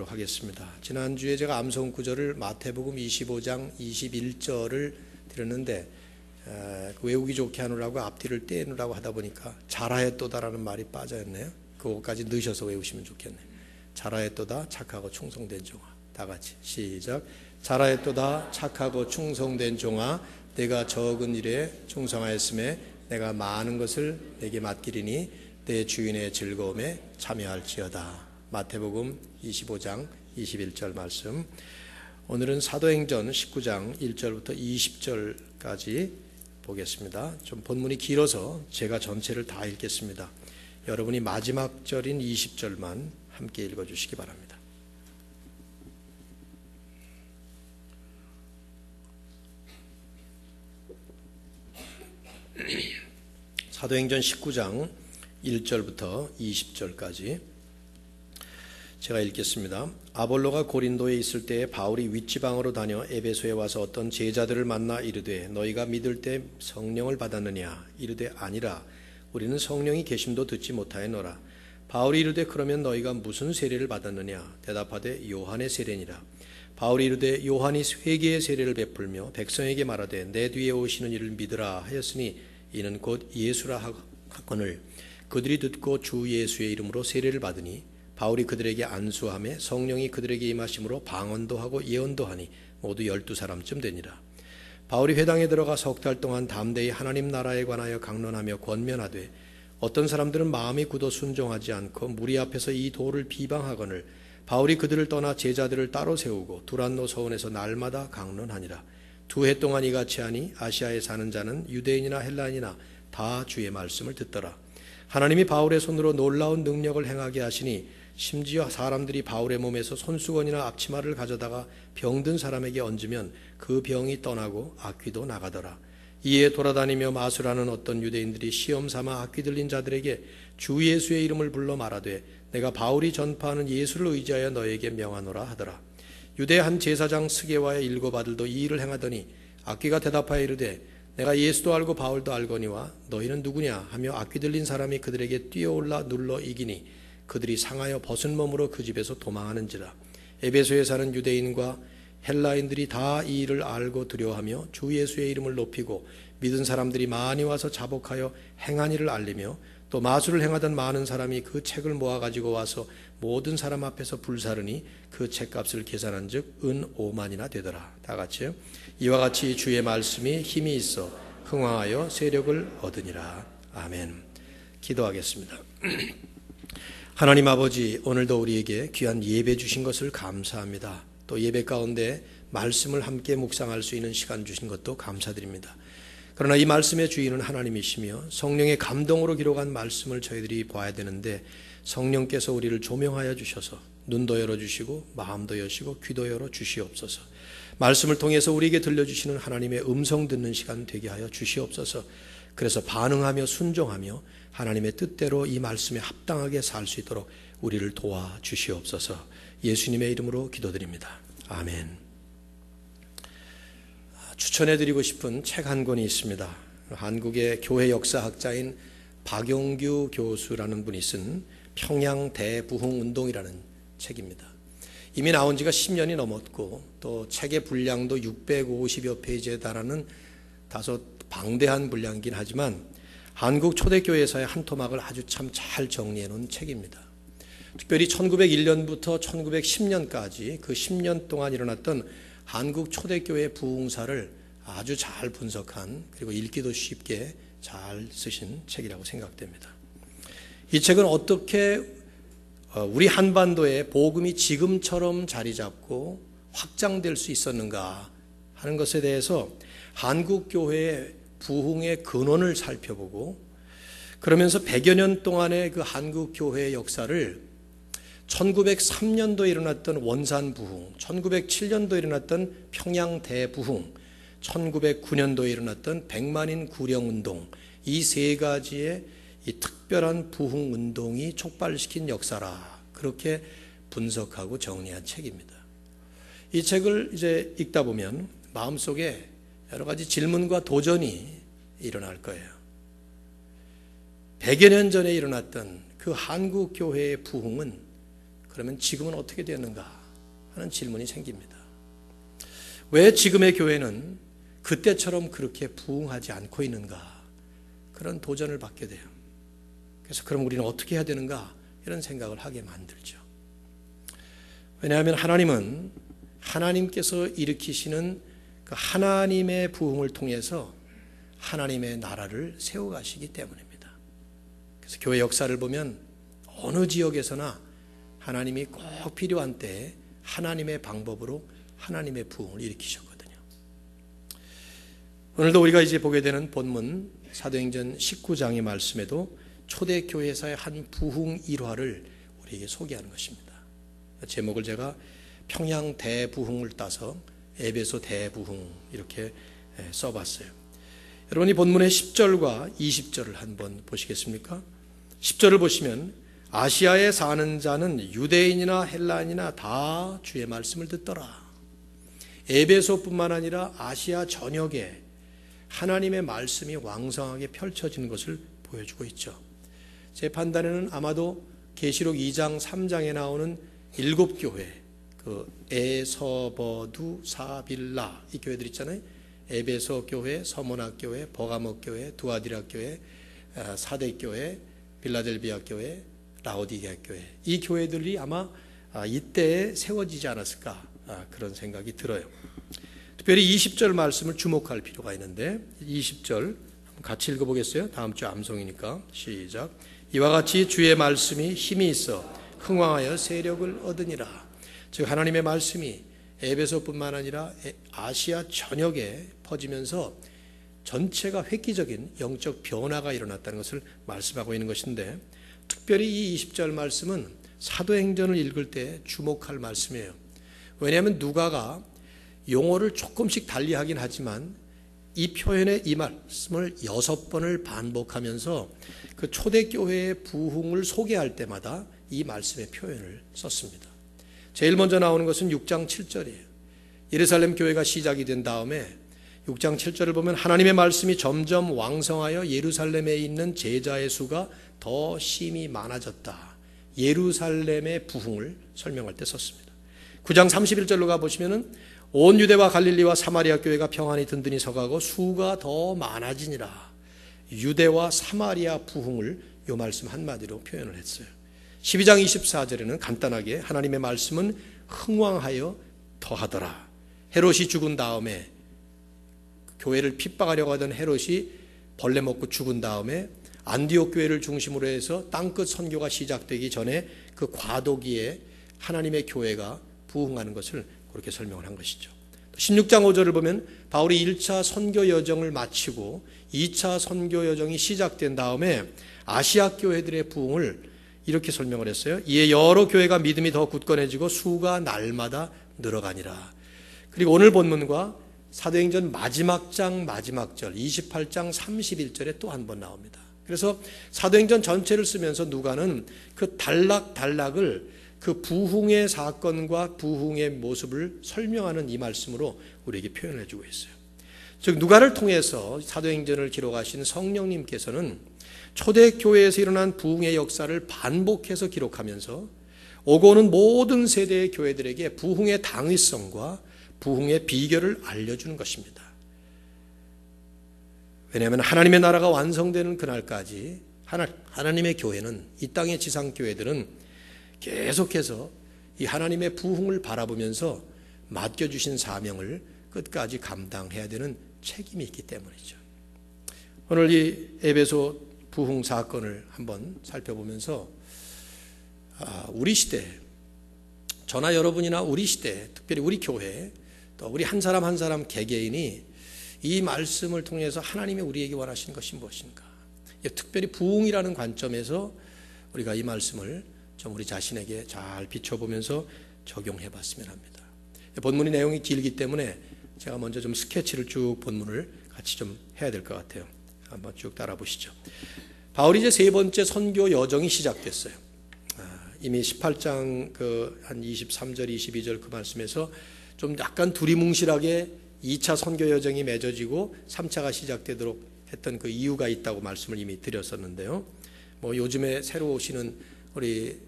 하겠습니다. 지난주에 제가 암송 구절을 마태복음 25장 21절을 드렸는데 외우기 좋게 하느라고 앞뒤를 떼느라고 하다 보니까 잘하였도다라는 말이 빠졌네요. 그거까지 넣으셔서 외우시면 좋겠네요. 잘하였도다 착하고 충성된 종아. 다 같이 시작. 잘하였도다 착하고 충성된 종아, 내가 적은 일에 충성하였음에 내가 많은 것을 내게 맡기리니 내 주인의 즐거움에 참여할지어다. 마태복음 25장 21절 말씀. 오늘은 사도행전 19장 1절부터 20절까지 보겠습니다. 좀 본문이 길어서 제가 전체를 다 읽겠습니다. 여러분이 마지막 절인 20절만 함께 읽어주시기 바랍니다. 사도행전 19장 1절부터 20절까지 제가 읽겠습니다. 아볼로가 고린도에 있을 때에 바울이 윗지방으로 다녀 에베소에 와서 어떤 제자들을 만나 이르되 너희가 믿을 때 성령을 받았느냐? 이르되 아니라 우리는 성령이 계심도 듣지 못하였노라. 바울이 이르되 그러면 너희가 무슨 세례를 받았느냐? 대답하되 요한의 세례니라. 바울이 이르되 요한이 회개의 세례를 베풀며 백성에게 말하되 내 뒤에 오시는 이를 믿으라 하였으니 이는 곧 예수라 하거늘 그들이 듣고 주 예수의 이름으로 세례를 받으니 바울이 그들에게 안수하며 성령이 그들에게 임하심으로 방언도 하고 예언도 하니 모두 12사람쯤 되니라. 바울이 회당에 들어가 석 달 동안 담대히 하나님 나라에 관하여 강론하며 권면하되 어떤 사람들은 마음이 굳어 순종하지 않고 무리 앞에서 이 도를 비방하거늘 바울이 그들을 떠나 제자들을 따로 세우고 두란노 서원에서 날마다 강론하니라. 2해 동안 이같이 하니 아시아에 사는 자는 유대인이나 헬라인이나 다 주의 말씀을 듣더라. 하나님이 바울의 손으로 놀라운 능력을 행하게 하시니 심지어 사람들이 바울의 몸에서 손수건이나 앞치마를 가져다가 병든 사람에게 얹으면 그 병이 떠나고 악귀도 나가더라. 이에 돌아다니며 마술하는 어떤 유대인들이 시험 삼아 악귀 들린 자들에게 주 예수의 이름을 불러 말하되 내가 바울이 전파하는 예수를 의지하여 너에게 명하노라 하더라. 유대 한 제사장 스게와의 7 아들도 이 일을 행하더니 악귀가 대답하여 이르되 내가 예수도 알고 바울도 알거니와 너희는 누구냐 하며 악귀 들린 사람이 그들에게 뛰어올라 눌러 이기니 그들이 상하여 벗은 몸으로 그 집에서 도망하는지라. 에베소에 사는 유대인과 헬라인들이 다 이 일을 알고 두려워하며 주 예수의 이름을 높이고 믿은 사람들이 많이 와서 자복하여 행한 일을 알리며 또 마술을 행하던 많은 사람이 그 책을 모아가지고 와서 모든 사람 앞에서 불사르니 그 책값을 계산한 즉 은 5만이나 되더라. 다 같이요. 이와 같이 주의 말씀이 힘이 있어 흥왕하여 세력을 얻으니라. 아멘. 기도하겠습니다. 하나님 아버지, 오늘도 우리에게 귀한 예배 주신 것을 감사합니다. 또 예배 가운데 말씀을 함께 묵상할 수 있는 시간 주신 것도 감사드립니다. 그러나 이 말씀의 주인은 하나님이시며 성령의 감동으로 기록한 말씀을 저희들이 봐야 되는데 성령께서 우리를 조명하여 주셔서 눈도 열어주시고 마음도 여시고 귀도 열어주시옵소서. 말씀을 통해서 우리에게 들려주시는 하나님의 음성 듣는 시간 되게 하여 주시옵소서. 그래서 반응하며 순종하며 하나님의 뜻대로 이 말씀에 합당하게 살 수 있도록 우리를 도와주시옵소서. 예수님의 이름으로 기도드립니다. 아멘. 추천해드리고 싶은 책 한 권이 있습니다. 한국의 교회 역사학자인 박용규 교수라는 분이 쓴 평양 대부흥운동이라는 책입니다. 이미 나온 지가 10년이 넘었고 또 책의 분량도 650여 페이지에 달하는 다소 방대한 분량이긴 하지만 한국 초대교회에서의 한 토막을 아주 참 잘 정리해 놓은 책입니다. 특별히 1901년부터 1910년까지 그 10년 동안 일어났던 한국 초대교회 부흥사를 아주 잘 분석한 그리고 읽기도 쉽게 잘 쓰신 책이라고 생각됩니다. 이 책은 어떻게 우리 한반도에 복음이 지금처럼 자리 잡고 확장될 수 있었는가 하는 것에 대해서 한국 교회의 부흥의 근원을 살펴보고 그러면서 100여 년 동안의 그 한국 교회의 역사를 1903년도에 일어났던 원산 부흥, 1907년도에 일어났던 평양 대부흥, 1909년도에 일어났던 백만인 구령운동, 이 세 가지의 이 특별한 부흥 운동이 촉발시킨 역사라 그렇게 분석하고 정리한 책입니다. 이 책을 이제 읽다 보면 마음속에 여러 가지 질문과 도전이 일어날 거예요. 100여 년 전에 일어났던 그 한국 교회의 부흥은 그러면 지금은 어떻게 되었는가 하는 질문이 생깁니다. 왜 지금의 교회는 그때처럼 그렇게 부흥하지 않고 있는가? 그런 도전을 받게 돼요. 그래서 그럼 우리는 어떻게 해야 되는가? 이런 생각을 하게 만들죠. 왜냐하면 하나님은 하나님께서 일으키시는 그 하나님의 부흥을 통해서 하나님의 나라를 세워가시기 때문입니다. 그래서 교회 역사를 보면 어느 지역에서나 하나님이 꼭 필요한 때에 하나님의 방법으로 하나님의 부흥을 일으키셨거든요. 오늘도 우리가 이제 보게 되는 본문 사도행전 19장의 말씀에도 초대교회사의 한 부흥 일화를 우리에게 소개하는 것입니다. 제목을 제가 평양 대부흥을 따서 에베소 대부흥 이렇게 써봤어요. 여러분이 본문의 10절과 20절을 한번 보시겠습니까? 10절을 보시면 아시아에 사는 자는 유대인이나 헬라인이나 다 주의 말씀을 듣더라. 에베소뿐만 아니라 아시아 전역에 하나님의 말씀이 왕성하게 펼쳐지는 것을 보여주고 있죠. 제 판단에는 아마도 계시록 2장 3장에 나오는 7교회, 그 에서버두 사빌라 이 교회들 있잖아요. 에베소 교회, 서모나 교회, 버가모 교회, 두아디라 교회, 사대 교회, 빌라델비아 교회, 라오디게아 교회, 이 교회들이 아마 이때에 세워지지 않았을까 그런 생각이 들어요. 특별히 20절 말씀을 주목할 필요가 있는데 20절 같이 읽어보겠어요? 다음 주 암송이니까 시작. 이와 같이 주의 말씀이 힘이 있어 흥왕하여 세력을 얻으니라. 즉 하나님의 말씀이 에베소뿐만 아니라 아시아 전역에 퍼지면서 전체가 획기적인 영적 변화가 일어났다는 것을 말씀하고 있는 것인데, 특별히 이 20절 말씀은 사도행전을 읽을 때 주목할 말씀이에요. 왜냐하면 누가가 용어를 조금씩 달리하긴 하지만 이 표현의 이 말씀을 6번을 반복하면서 그 초대교회의 부흥을 소개할 때마다 이 말씀의 표현을 썼습니다. 제일 먼저 나오는 것은 6장 7절이에요. 예루살렘 교회가 시작이 된 다음에 6장 7절을 보면 하나님의 말씀이 점점 왕성하여 예루살렘에 있는 제자의 수가 더 심히 많아졌다. 예루살렘의 부흥을 설명할 때 썼습니다. 9장 31절로 가보시면 온 유대와 갈릴리와 사마리아 교회가 평안히 든든히 서가고 수가 더 많아지니라. 유대와 사마리아 부흥을 이 말씀 한마디로 표현을 했어요. 12장 24절에는 간단하게 하나님의 말씀은 흥왕하여 더하더라. 헤롯이 죽은 다음에 교회를 핍박하려고 하던 헤롯이 벌레 먹고 죽은 다음에 안디옥 교회를 중심으로 해서 땅끝 선교가 시작되기 전에 그 과도기에 하나님의 교회가 부흥하는 것을 그렇게 설명을 한 것이죠. 16장 5절을 보면 바울이 1차 선교 여정을 마치고 2차 선교 여정이 시작된 다음에 아시아 교회들의 부흥을 이렇게 설명을 했어요. 이에 여러 교회가 믿음이 더 굳건해지고 수가 날마다 늘어가니라. 그리고 오늘 본문과 사도행전 마지막 장 마지막 절 28장 31절에 또 한 번 나옵니다. 그래서 사도행전 전체를 쓰면서 누가는 그 단락을 그 부흥의 사건과 부흥의 모습을 설명하는 이 말씀으로 우리에게 표현해 주고 있어요. 즉 누가를 통해서 사도행전을 기록하신 성령님께서는 초대교회에서 일어난 부흥의 역사를 반복해서 기록하면서 오고 오는 모든 세대의 교회들에게 부흥의 당위성과 부흥의 비결을 알려주는 것입니다. 왜냐하면 하나님의 나라가 완성되는 그날까지 하나님의 교회는, 이 땅의 지상교회들은 계속해서 이 하나님의 부흥을 바라보면서 맡겨주신 사명을 끝까지 감당해야 되는 책임이 있기 때문이죠. 오늘 이 에베소 부흥 사건을 한번 살펴보면서 우리 시대, 저나 여러분이나 우리 시대, 특별히 우리 교회, 또 우리 한 사람 한 사람 개개인이 이 말씀을 통해서 하나님이 우리에게 원하시는 것이 무엇인가, 특별히 부흥이라는 관점에서 우리가 이 말씀을 좀 우리 자신에게 잘 비춰보면서 적용해 봤으면 합니다. 본문의 내용이 길기 때문에 제가 먼저 좀 스케치를 쭉 본문을 같이 좀 해야 될 것 같아요. 한번 쭉 따라 보시죠. 바울이 이제 세 번째 선교 여정이 시작됐어요. 이미 18장 한 23절, 22절 그 말씀에서 좀 약간 두리뭉실하게 2차 선교 여정이 맺어지고 3차가 시작되도록 했던 그 이유가 있다고 말씀을 이미 드렸었는데요. 뭐 요즘에 새로 오시는 우리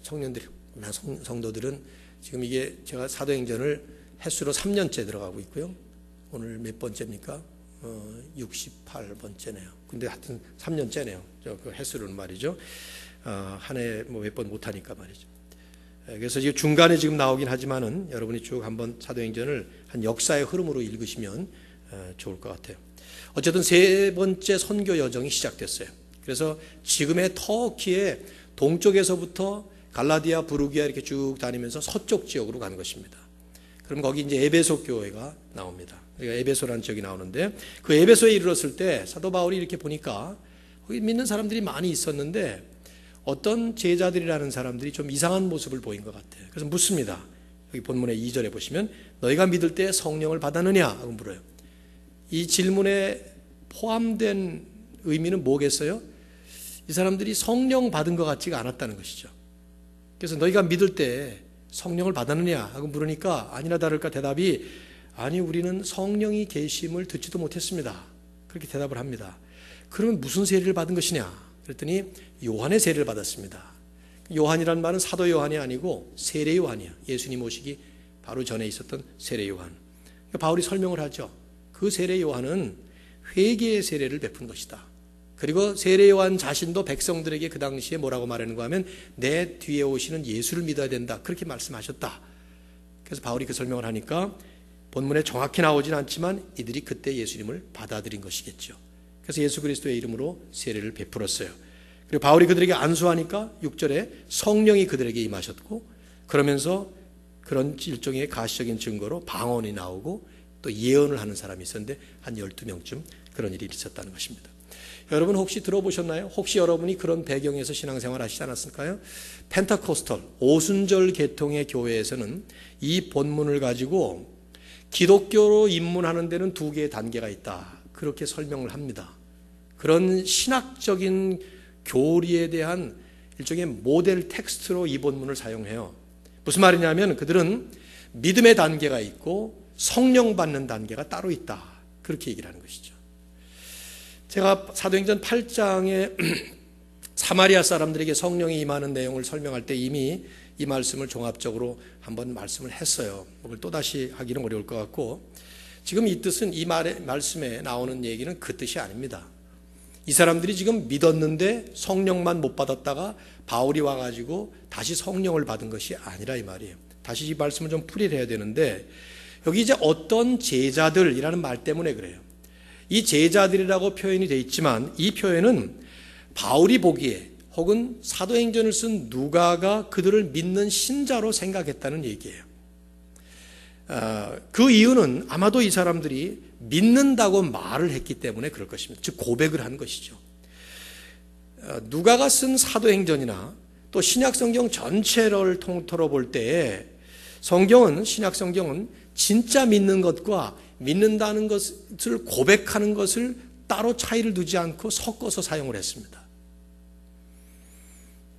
청년들이 성도들은 지금 이게 제가 사도행전을 횟수로 3년째 들어가고 있고요. 오늘 몇 번째입니까? 68번째네요. 근데 하여튼 3년째네요. 그 횟수로는 말이죠. 한 해 뭐 몇 번 못하니까 말이죠. 그래서 지금 중간에 지금 나오긴 하지만은 여러분이 쭉 한번 사도행전을 한 역사의 흐름으로 읽으시면 좋을 것 같아요. 어쨌든 세 번째 선교 여정이 시작됐어요. 그래서 지금의 터키의 동쪽에서부터 갈라디아, 부르기아 이렇게 쭉 다니면서 서쪽 지역으로 가는 것입니다. 그럼 거기 이제 에베소 교회가 나옵니다. 그러니까 에베소라는 지역이 나오는데 그 에베소에 이르렀을 때 사도 바울이 이렇게 보니까 거기 믿는 사람들이 많이 있었는데 어떤 제자들이라는 사람들이 좀 이상한 모습을 보인 것 같아요. 그래서 묻습니다. 여기 본문의 2절에 보시면 너희가 믿을 때 성령을 받았느냐 하고 물어요. 이 질문에 포함된 의미는 뭐겠어요? 이 사람들이 성령 받은 것 같지가 않았다는 것이죠. 그래서 너희가 믿을 때 성령을 받았느냐 하고 물으니까 아니나 다를까 대답이 아니 우리는 성령이 계심을 듣지도 못했습니다. 그렇게 대답을 합니다. 그러면 무슨 세례를 받은 것이냐? 그랬더니 요한의 세례를 받았습니다. 요한이라는 말은 사도 요한이 아니고 세례 요한이야. 예수님 오시기 바로 전에 있었던 세례 요한. 바울이 설명을 하죠. 그 세례 요한은 회개의 세례를 베푼 것이다. 그리고 세례 요한 자신도 백성들에게 그 당시에 뭐라고 말하는가 하면 내 뒤에 오시는 예수를 믿어야 된다. 그렇게 말씀하셨다. 그래서 바울이 그 설명을 하니까 본문에 정확히 나오진 않지만 이들이 그때 예수님을 받아들인 것이겠죠. 그래서 예수 그리스도의 이름으로 세례를 베풀었어요. 그리고 바울이 그들에게 안수하니까 6절에 성령이 그들에게 임하셨고 그러면서 그런 일종의 가시적인 증거로 방언이 나오고 또 예언을 하는 사람이 있었는데 한 12명쯤 그런 일이 있었다는 것입니다. 여러분 혹시 들어보셨나요? 혹시 여러분이 그런 배경에서 신앙생활 하시지 않았을까요? 펜타코스털 오순절 계통의 교회에서는 이 본문을 가지고 기독교로 입문하는 데는 두 개의 단계가 있다. 그렇게 설명을 합니다. 그런 신학적인 교리에 대한 일종의 모델 텍스트로 이 본문을 사용해요. 무슨 말이냐면 그들은 믿음의 단계가 있고 성령 받는 단계가 따로 있다. 그렇게 얘기를 하는 것이죠. 제가 사도행전 8장에 사마리아 사람들에게 성령이 임하는 내용을 설명할 때 이미 이 말씀을 종합적으로 한번 말씀을 했어요. 그걸 또다시 하기는 어려울 것 같고 지금 이 뜻은 이 말씀에 나오는 얘기는 그 뜻이 아닙니다. 이 사람들이 지금 믿었는데 성령만 못 받았다가 바울이 와가지고 다시 성령을 받은 것이 아니라 이 말이에요. 다시 이 말씀을 좀 풀이를 해야 되는데 여기 이제 어떤 제자들이라는 말 때문에 그래요. 이 제자들이라고 표현이 되어 있지만 이 표현은 바울이 보기에 혹은 사도행전을 쓴 누가가 그들을 믿는 신자로 생각했다는 얘기예요. 그 이유는 아마도 이 사람들이 믿는다고 말을 했기 때문에 그럴 것입니다. 즉 고백을 한 것이죠. 누가가 쓴 사도행전이나 또 신약성경 전체를 통틀어 볼 때에 성경은 신약성경은 진짜 믿는 것과 믿는다는 것을 고백하는 것을 따로 차이를 두지 않고 섞어서 사용을 했습니다.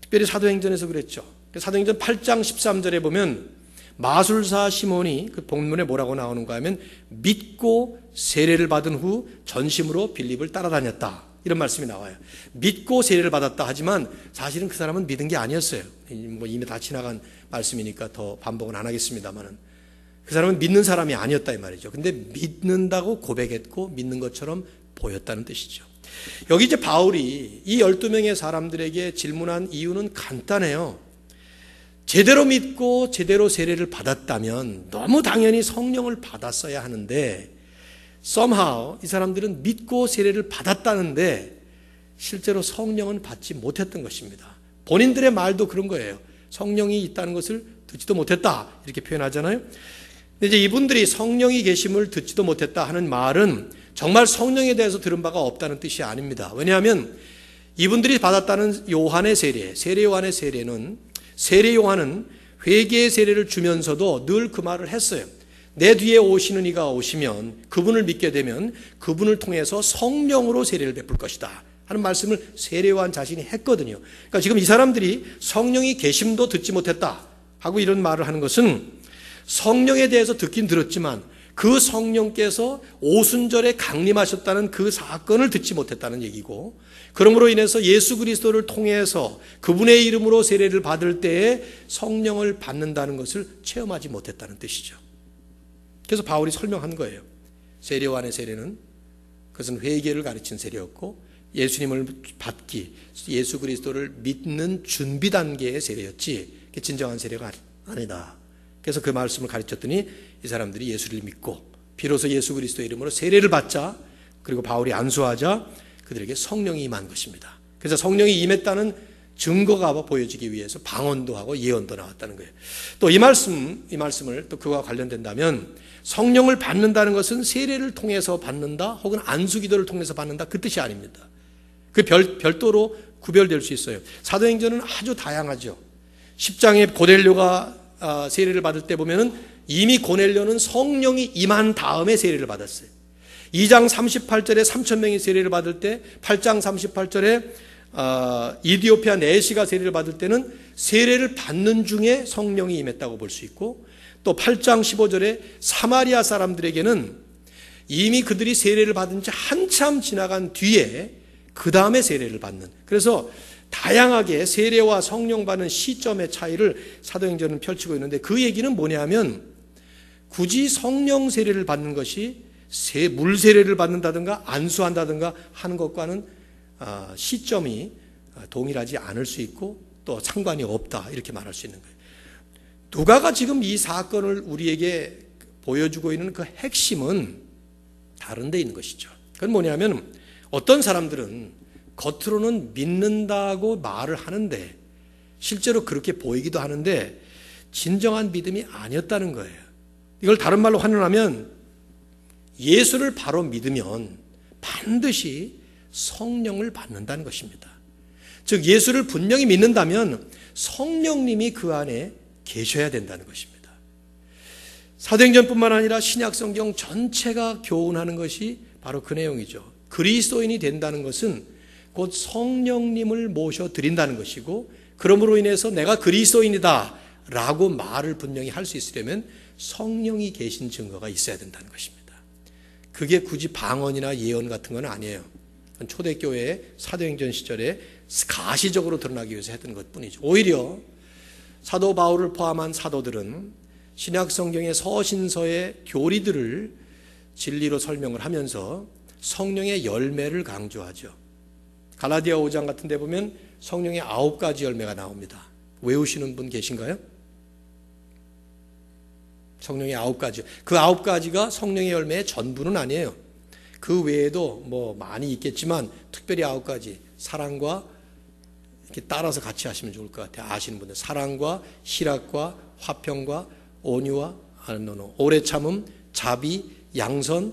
특별히 사도행전에서 그랬죠. 사도행전 8장 13절에 보면 마술사 시몬이 그 본문에 뭐라고 나오는가 하면 믿고 세례를 받은 후 전심으로 빌립을 따라다녔다. 이런 말씀이 나와요. 믿고 세례를 받았다 하지만 사실은 그 사람은 믿은 게 아니었어요. 뭐 이미 다 지나간 말씀이니까 더 반복은 안 하겠습니다만은 그 사람은 믿는 사람이 아니었다 이 말이죠. 근데 믿는다고 고백했고 믿는 것처럼 보였다는 뜻이죠. 여기 이제 바울이 이 12명의 사람들에게 질문한 이유는 간단해요. 제대로 믿고 제대로 세례를 받았다면 너무 당연히 성령을 받았어야 하는데 somehow 이 사람들은 믿고 세례를 받았다는데 실제로 성령은 받지 못했던 것입니다. 본인들의 말도 그런 거예요. 성령이 있다는 것을 듣지도 못했다 이렇게 표현하잖아요. 근데 이제 이분들이 성령이 계심을 듣지도 못했다 하는 말은 정말 성령에 대해서 들은 바가 없다는 뜻이 아닙니다. 왜냐하면 이분들이 받았다는 요한의 세례, 세례 요한의 세례는 세례 요한은 회개의 세례를 주면서도 늘 그 말을 했어요. 내 뒤에 오시는 이가 오시면 그분을 믿게 되면 그분을 통해서 성령으로 세례를 베풀 것이다 하는 말씀을 세례 요한 자신이 했거든요. 그러니까 지금 이 사람들이 성령이 계심도 듣지 못했다 하고 이런 말을 하는 것은 성령에 대해서 듣긴 들었지만 그 성령께서 오순절에 강림하셨다는 그 사건을 듣지 못했다는 얘기고, 그러므로 인해서 예수 그리스도를 통해서 그분의 이름으로 세례를 받을 때에 성령을 받는다는 것을 체험하지 못했다는 뜻이죠. 그래서 바울이 설명한 거예요. 세례요한의 세례는 그것은 회개를 가르친 세례였고, 예수님을 받기, 예수 그리스도를 믿는 준비 단계의 세례였지 진정한 세례가 아니다. 그래서 그 말씀을 가르쳤더니 이 사람들이 예수를 믿고 비로소 예수 그리스도의 이름으로 세례를 받자, 그리고 바울이 안수하자 그들에게 성령이 임한 것입니다. 그래서 성령이 임했다는 증거가 보여지기 위해서 방언도 하고 예언도 나왔다는 거예요. 또 이 말씀을 또 그와 관련된다면, 성령을 받는다는 것은 세례를 통해서 받는다 혹은 안수기도를 통해서 받는다 그 뜻이 아닙니다. 그 별도로 구별될 수 있어요. 사도행전은 아주 다양하죠. 10장에 고넬료가 세례를 받을 때 보면은 이미 고넬료는 성령이 임한 다음에 세례를 받았어요. 2장 38절에 3,000명이 세례를 받을 때, 8장 38절에 이디오피아 내시가 세례를 받을 때는 세례를 받는 중에 성령이 임했다고 볼 수 있고, 또 8장 15절에 사마리아 사람들에게는 이미 그들이 세례를 받은 지 한참 지나간 뒤에 그 다음에 세례를 받는, 그래서 다양하게 세례와 성령 받는 시점의 차이를 사도행전은 펼치고 있는데, 그 얘기는 뭐냐면 굳이 성령 세례를 받는 것이 물 세례를 받는다든가 안수한다든가 하는 것과는 시점이 동일하지 않을 수 있고 또 상관이 없다, 이렇게 말할 수 있는 거예요. 누가가 지금 이 사건을 우리에게 보여주고 있는 그 핵심은 다른 데 있는 것이죠. 그건 뭐냐면, 어떤 사람들은 겉으로는 믿는다고 말을 하는데 실제로 그렇게 보이기도 하는데 진정한 믿음이 아니었다는 거예요. 이걸 다른 말로 환원하면, 예수를 바로 믿으면 반드시 성령을 받는다는 것입니다. 즉 예수를 분명히 믿는다면 성령님이 그 안에 계셔야 된다는 것입니다. 사도행전뿐만 아니라 신약성경 전체가 교훈하는 것이 바로 그 내용이죠. 그리스도인이 된다는 것은 곧 성령님을 모셔드린다는 것이고, 그러므로 인해서 내가 그리스도인이다 라고 말을 분명히 할 수 있으려면 성령이 계신 증거가 있어야 된다는 것입니다. 그게 굳이 방언이나 예언 같은 건 아니에요. 초대교회의 사도행전 시절에 가시적으로 드러나기 위해서 했던 것뿐이죠. 오히려 사도 바울을 포함한 사도들은 신약성경의 서신서의 교리들을 진리로 설명을 하면서 성령의 열매를 강조하죠. 갈라디아 5장 같은 데 보면 성령의 9가지 열매가 나옵니다. 외우시는 분 계신가요? 성령의 9가지. 그 9가지가 성령의 열매의 전부는 아니에요. 그 외에도 뭐 많이 있겠지만 특별히 9가지, 사랑과 이렇게 따라서 같이 하시면 좋을 것 같아요. 아시는 분들, 사랑과 희락과 화평과 온유와 오래 참음, 자비, 양선,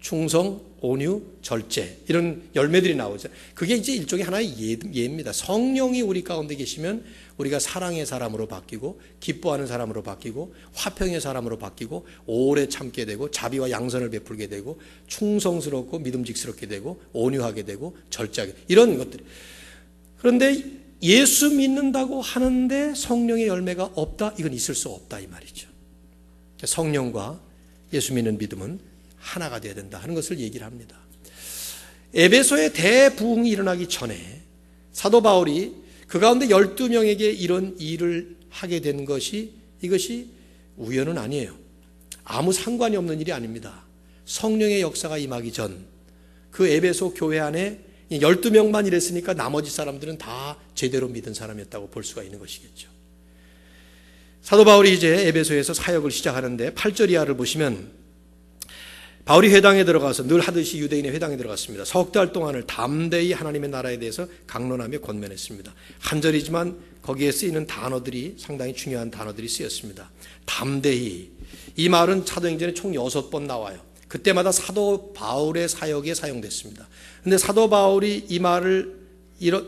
충성, 온유, 절제, 이런 열매들이 나오죠. 그게 이제 일종의 하나의 예입니다. 성령이 우리 가운데 계시면 우리가 사랑의 사람으로 바뀌고, 기뻐하는 사람으로 바뀌고, 화평의 사람으로 바뀌고, 오래 참게 되고, 자비와 양선을 베풀게 되고, 충성스럽고 믿음직스럽게 되고, 온유하게 되고, 절제하게 되고, 이런 것들이. 그런데 예수 믿는다고 하는데 성령의 열매가 없다? 이건 있을 수 없다 이 말이죠. 성령과 예수 믿는 믿음은 하나가 되어야 된다 하는 것을 얘기를 합니다. 에베소의 대부흥이 일어나기 전에 사도 바울이 그 가운데 12명에게 이런 일을 하게 된 것이, 이것이 우연은 아니에요. 아무 상관이 없는 일이 아닙니다. 성령의 역사가 임하기 전 그 에베소 교회 안에 12명만 이랬으니까 나머지 사람들은 다 제대로 믿은 사람이었다고 볼 수가 있는 것이겠죠. 사도 바울이 이제 에베소에서 사역을 시작하는데 8절 이하를 보시면, 바울이 회당에 들어가서 늘 하듯이 유대인의 회당에 들어갔습니다. 석 달 동안을 담대히 하나님의 나라에 대해서 강론하며 권면했습니다. 한 절이지만 거기에 쓰이는 단어들이 상당히 중요한 단어들이 쓰였습니다. 담대히, 이 말은 사도행전에 총 6번 나와요. 그때마다 사도 바울의 사역에 사용됐습니다. 그런데 사도 바울이 이 말을,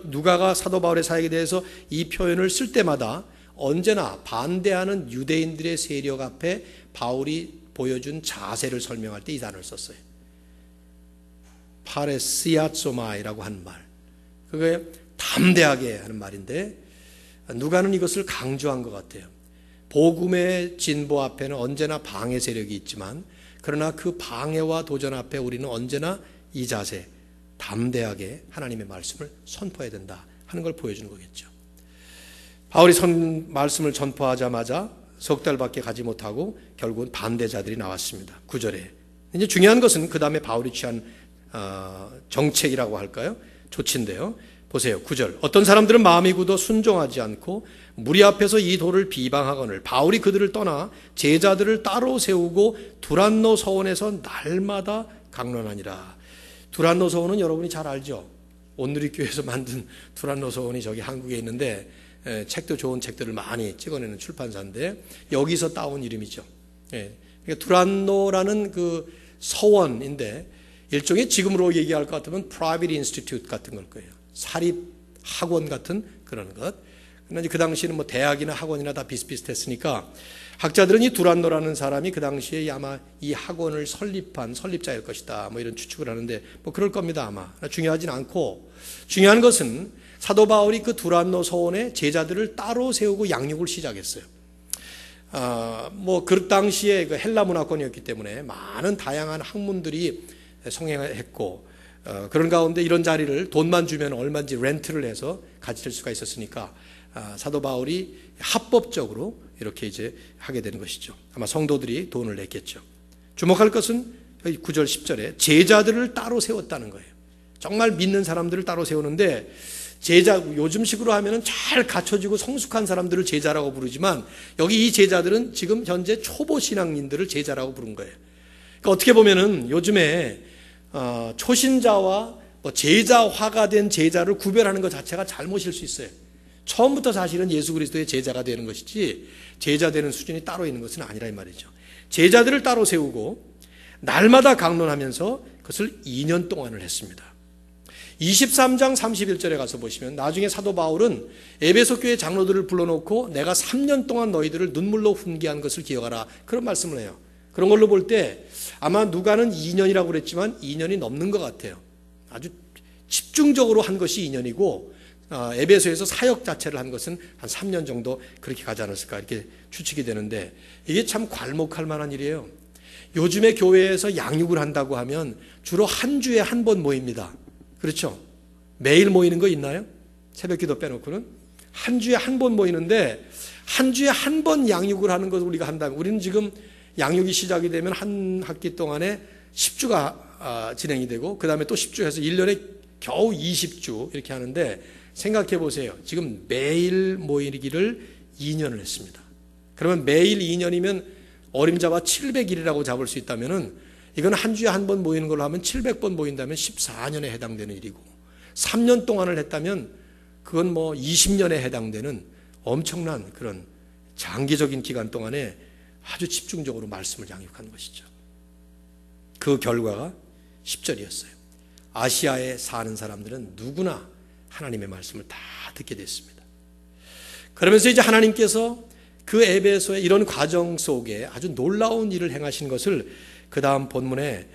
누가가 사도 바울의 사역에 대해서 이 표현을 쓸 때마다 언제나 반대하는 유대인들의 세력 앞에 바울이 보여준 자세를 설명할 때 이 단어를 썼어요. 파레시아소마이라고 하는 말, 그게 담대하게 하는 말인데 누가는 이것을 강조한 것 같아요. 복음의 진보 앞에는 언제나 방해 세력이 있지만 그러나 그 방해와 도전 앞에 우리는 언제나 이 자세, 담대하게 하나님의 말씀을 선포해야 된다 하는 걸 보여주는 거겠죠. 바울이 말씀을 전포하자마자 석 달밖에 가지 못하고 결국은 반대자들이 나왔습니다. 9절에. 이제 중요한 것은 그 다음에 바울이 취한 정책이라고 할까요? 조치인데요. 보세요. 9절. 어떤 사람들은 마음이 굳어 순종하지 않고 무리 앞에서 이 도를 비방하거늘 바울이 그들을 떠나 제자들을 따로 세우고 두란노 서원에서 날마다 강론하니라. 두란노 서원은 여러분이 잘 알죠. 온누리교회에서 만든 두란노 서원이 저기 한국에 있는데 책도 좋은 책들을 많이 찍어내는 출판사인데 여기서 따온 이름이죠. 그러니까 두란노라는 그 서원인데 일종의 지금으로 얘기할 것 같으면 private institute 같은 걸 거예요. 사립 학원 같은 그런 것. 그러나 그 당시에는 뭐 대학이나 학원이나 다 비슷비슷했으니까 학자들은 이 두란노라는 사람이 그 당시에 아마 이 학원을 설립한 설립자일 것이다. 뭐 이런 추측을 하는데 뭐 그럴 겁니다 아마. 중요하진 않고 중요한 것은 사도 바울이 그 두란노 서원에 제자들을 따로 세우고 양육을 시작했어요. 뭐 그 당시에 그 헬라 문화권이었기 때문에 많은 다양한 학문들이 성행했고 그런 가운데 이런 자리를 돈만 주면 얼마인지 렌트를 해서 가질 수가 있었으니까 사도 바울이 합법적으로 이렇게 이제 하게 되는 것이죠. 아마 성도들이 돈을 냈겠죠. 주목할 것은 9절 10절에 제자들을 따로 세웠다는 거예요. 정말 믿는 사람들을 따로 세우는데 제자 요즘식으로 하면은 잘 갖춰지고 성숙한 사람들을 제자라고 부르지만 여기 이 제자들은 지금 현재 초보 신앙인들을 제자라고 부른 거예요. 그러니까 어떻게 보면은 요즘에 초신자와 제자화가 된 제자를 구별하는 것 자체가 잘못일 수 있어요. 처음부터 사실은 예수 그리스도의 제자가 되는 것이지 제자 되는 수준이 따로 있는 것은 아니라 이 말이죠. 제자들을 따로 세우고 날마다 강론하면서 그것을 2년 동안을 했습니다. 23장 31절에 가서 보시면 나중에 사도 바울은 에베소 교회 장로들을 불러놓고 내가 3년 동안 너희들을 눈물로 훈계한 것을 기억하라 그런 말씀을 해요. 그런 걸로 볼 때 아마 누가는 2년이라고 그랬지만 2년이 넘는 것 같아요. 아주 집중적으로 한 것이 2년이고 에베소에서 사역 자체를 한 것은 한 3년 정도 그렇게 가지 않았을까 이렇게 추측이 되는데 이게 참 괄목할 만한 일이에요. 요즘에 교회에서 양육을 한다고 하면 주로 한 주에 한 번 모입니다. 그렇죠? 매일 모이는 거 있나요? 새벽기도 빼놓고는 한 주에 한 번 모이는데 한 주에 한 번 양육을 하는 것을 우리가 한다면 우리는 지금 양육이 시작이 되면 한 학기 동안에 10주가 진행이 되고 그 다음에 또 10주 해서 1년에 겨우 20주 이렇게 하는데 생각해 보세요. 지금 매일 모이기를 2년을 했습니다. 그러면 매일 2년이면 어림잡아 700일이라고 잡을 수 있다면은 이건 한 주에 한 번 모이는 걸로 하면 700번 모인다면 14년에 해당되는 일이고 3년 동안을 했다면 그건 뭐 20년에 해당되는 엄청난 그런 장기적인 기간 동안에 아주 집중적으로 말씀을 양육한 것이죠. 그 결과가 10절이었어요. 아시아에 사는 사람들은 누구나 하나님의 말씀을 다 듣게 됐습니다. 그러면서 이제 하나님께서 그 에베소의 이런 과정 속에 아주 놀라운 일을 행하신 것을 그 다음 본문에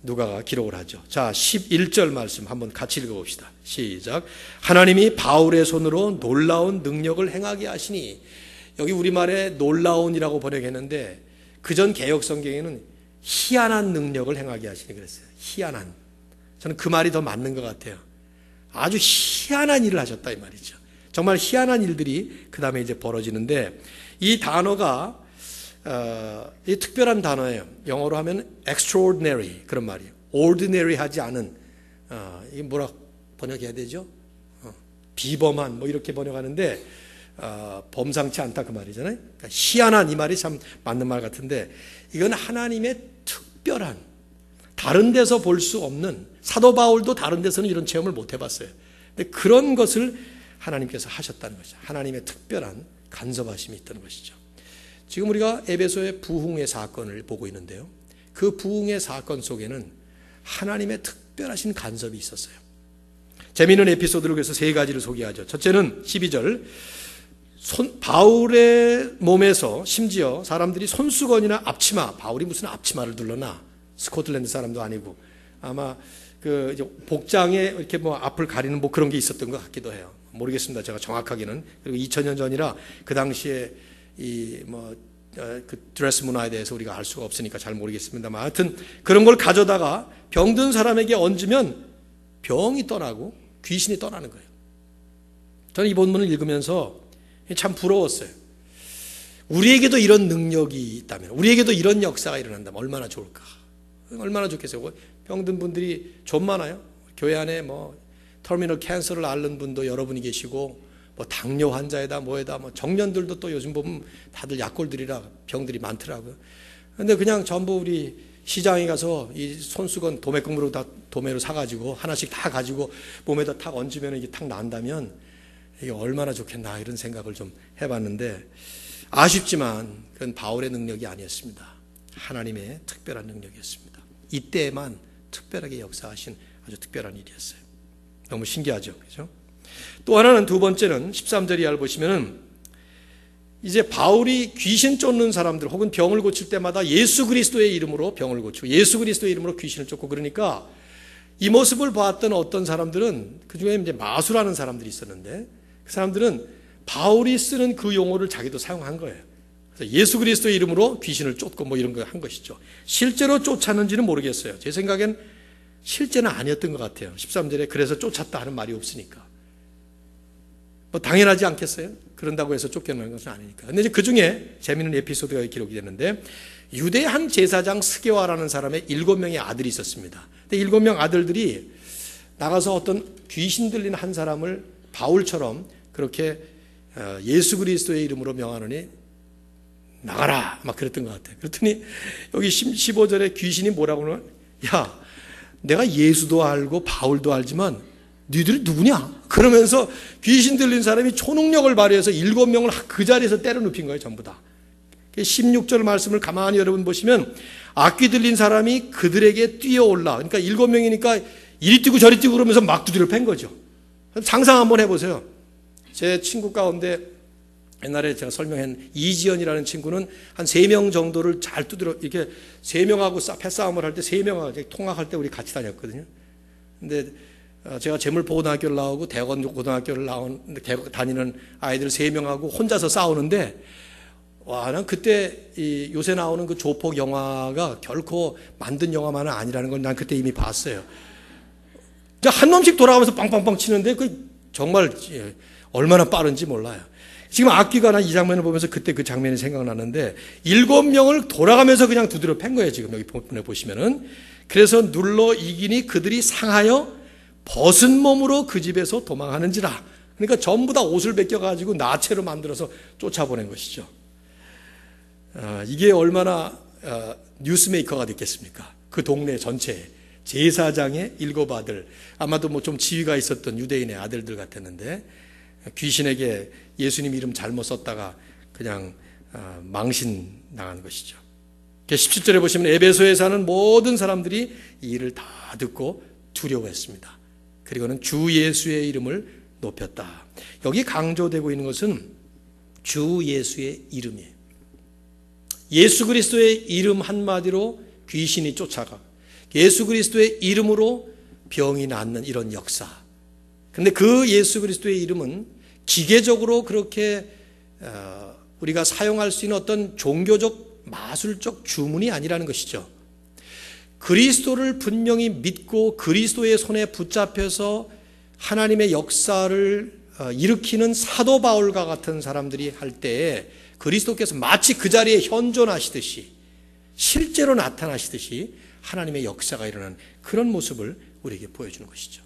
누가가 기록을 하죠. 자, 11절 말씀 한번 같이 읽어봅시다. 시작. 하나님이 바울의 손으로 놀라운 능력을 행하게 하시니 여기 우리말에 놀라운이라고 번역했는데 그전 개역 성경에는 희한한 능력을 행하게 하시니 그랬어요. 희한한. 저는 그 말이 더 맞는 것 같아요. 아주 희한한 일을 하셨다 이 말이죠. 정말 희한한 일들이 그 다음에 이제 벌어지는데 이 단어가 이 특별한 단어예요. 영어로 하면 extraordinary 그런 말이에요. ordinary 하지 않은 이게 뭐라 번역해야 되죠? 비범한 뭐 이렇게 번역하는데 범상치 않다 그 말이잖아요. 그러니까 희한한 이 말이 참 맞는 말 같은데 이건 하나님의 특별한 다른 데서 볼 수 없는 사도 바울도 다른 데서는 이런 체험을 못 해봤어요. 근데 그런 것을 하나님께서 하셨다는 것이죠. 하나님의 특별한 간섭하심이 있다는 것이죠. 지금 우리가 에베소의 부흥의 사건을 보고 있는데요. 그 부흥의 사건 속에는 하나님의 특별하신 간섭이 있었어요. 재미있는 에피소드를 그래서 세 가지를 소개하죠. 첫째는 12절 바울의 몸에서 심지어 사람들이 손수건이나 앞치마, 바울이 무슨 앞치마를 둘러나 스코틀랜드 사람도 아니고 아마 그 이제 복장에 이렇게 뭐 앞을 가리는 뭐 그런 게 있었던 것 같기도 해요. 모르겠습니다. 제가 정확하게는. 그리고 2000년 전이라 그 당시에 그 드레스 문화에 대해서 우리가 알 수가 없으니까 잘 모르겠습니다만, 하여튼 그런 걸 가져다가 병든 사람에게 얹으면 병이 떠나고 귀신이 떠나는 거예요. 저는 이 본문을 읽으면서 참 부러웠어요. 우리에게도 이런 능력이 있다면, 우리에게도 이런 역사가 일어난다면 얼마나 좋을까. 얼마나 좋겠어요. 병든 분들이 좀 많아요. 교회 안에 터미널 캔서를 앓는 분도 여러분이 계시고, 당뇨 환자에다 뭐에다 정년들도 또 요즘 보면 다들 약골들이라 병들이 많더라고요. 근데 그냥 전부 우리 시장에 가서 이 손수건 도매금으로 다 도매로 사가지고 하나씩 다 가지고 몸에다 탁 얹으면 이게 탁 난다면 이게 얼마나 좋겠나, 이런 생각을 좀 해봤는데, 아쉽지만 그건 바울의 능력이 아니었습니다. 하나님의 특별한 능력이었습니다. 이때에만 특별하게 역사하신 아주 특별한 일이었어요. 너무 신기하죠, 그렇죠? 또 하나는, 두 번째는 13절 이하를 보시면은 이제 바울이 귀신 쫓는 사람들 혹은 병을 고칠 때마다 예수 그리스도의 이름으로 병을 고치고 예수 그리스도의 이름으로 귀신을 쫓고, 그러니까 이 모습을 봤던 어떤 사람들은, 그 중에 이제 마술하는 사람들이 있었는데, 그 사람들은 바울이 쓰는 그 용어를 자기도 사용한 거예요. 그래서 예수 그리스도의 이름으로 귀신을 쫓고 이런 거 한 것이죠. 실제로 쫓았는지는 모르겠어요. 제 생각엔 실제는 아니었던 것 같아요. 13절에 그래서 쫓았다 하는 말이 없으니까. 당연하지 않겠어요? 그런다고 해서 쫓겨나는 것은 아니니까. 근데 이제 그 중에 재미있는 에피소드가 기록이 되는데, 유대 한 제사장 스게와라는 사람의 7명의 아들이 있었습니다. 근데 7명 아들들이 나가서 어떤 귀신 들린 한 사람을 바울처럼 그렇게 예수 그리스도의 이름으로 명하노니 나가라, 막 그랬던 것 같아요. 그랬더니 여기 15절에 귀신이 뭐라고 하면, 야, 내가 예수도 알고 바울도 알지만 너희들이 누구냐? 그러면서 귀신 들린 사람이 초능력을 발휘해서 7명을 그 자리에서 때려 눕힌 거예요, 전부 다. 16절 말씀을 가만히 여러분 보시면, 악귀 들린 사람이 그들에게 뛰어올라. 그러니까 7명이니까 이리 뛰고 저리 뛰고 그러면서 막 두드려 팬 거죠. 상상 한번 해보세요. 제 친구 가운데 옛날에 제가 설명한 이지연이라는 친구는 한 3명 정도를 잘 두드려, 이렇게 3명하고 패싸움을 할 때 3명하고 통학할 때 우리 같이 다녔거든요. 근데 제가 재물보고등학교를 나오고 대건 고등학교를 다니는 아이들 3명하고 혼자서 싸우는데, 와, 난 그때 요새 나오는 그 조폭 영화가 결코 만든 영화만은 아니라는 걸 난 그때 이미 봤어요. 한 놈씩 돌아가면서 빵빵빵 치는데 그 정말 얼마나 빠른지 몰라요. 지금 악기가 난 이 장면을 보면서 그때 그 장면이 생각나는데, 7명을 돌아가면서 그냥 두드려 팬 거예요. 지금 여기 본문에 보시면은. 그래서 눌러 이기니 그들이 상하여 벗은 몸으로 그 집에서 도망하는지라. 그러니까 전부 다 옷을 벗겨가지고 나체로 만들어서 쫓아보낸 것이죠. 이게 얼마나 뉴스메이커가 됐겠습니까? 그 동네 전체에. 제사장의 7 아들, 아마도 좀 지위가 있었던 유대인의 아들들 같았는데, 귀신에게 예수님 이름 잘못 썼다가 그냥 망신 당한 것이죠. 17절에 보시면 에베소에 사는 모든 사람들이 이 일을 다 듣고 두려워했습니다. 그리고는 주 예수의 이름을 높였다. 여기 강조되고 있는 것은 주 예수의 이름이에요. 예수 그리스도의 이름 한마디로 귀신이 쫓아가, 예수 그리스도의 이름으로 병이 낫는 이런 역사. 그런데 그 예수 그리스도의 이름은 기계적으로 그렇게 우리가 사용할 수 있는 어떤 종교적 마술적 주문이 아니라는 것이죠. 그리스도를 분명히 믿고 그리스도의 손에 붙잡혀서 하나님의 역사를 일으키는 사도 바울과 같은 사람들이 할 때에 그리스도께서 마치 그 자리에 현존하시듯이, 실제로 나타나시듯이 하나님의 역사가 일어나는 그런 모습을 우리에게 보여주는 것이죠.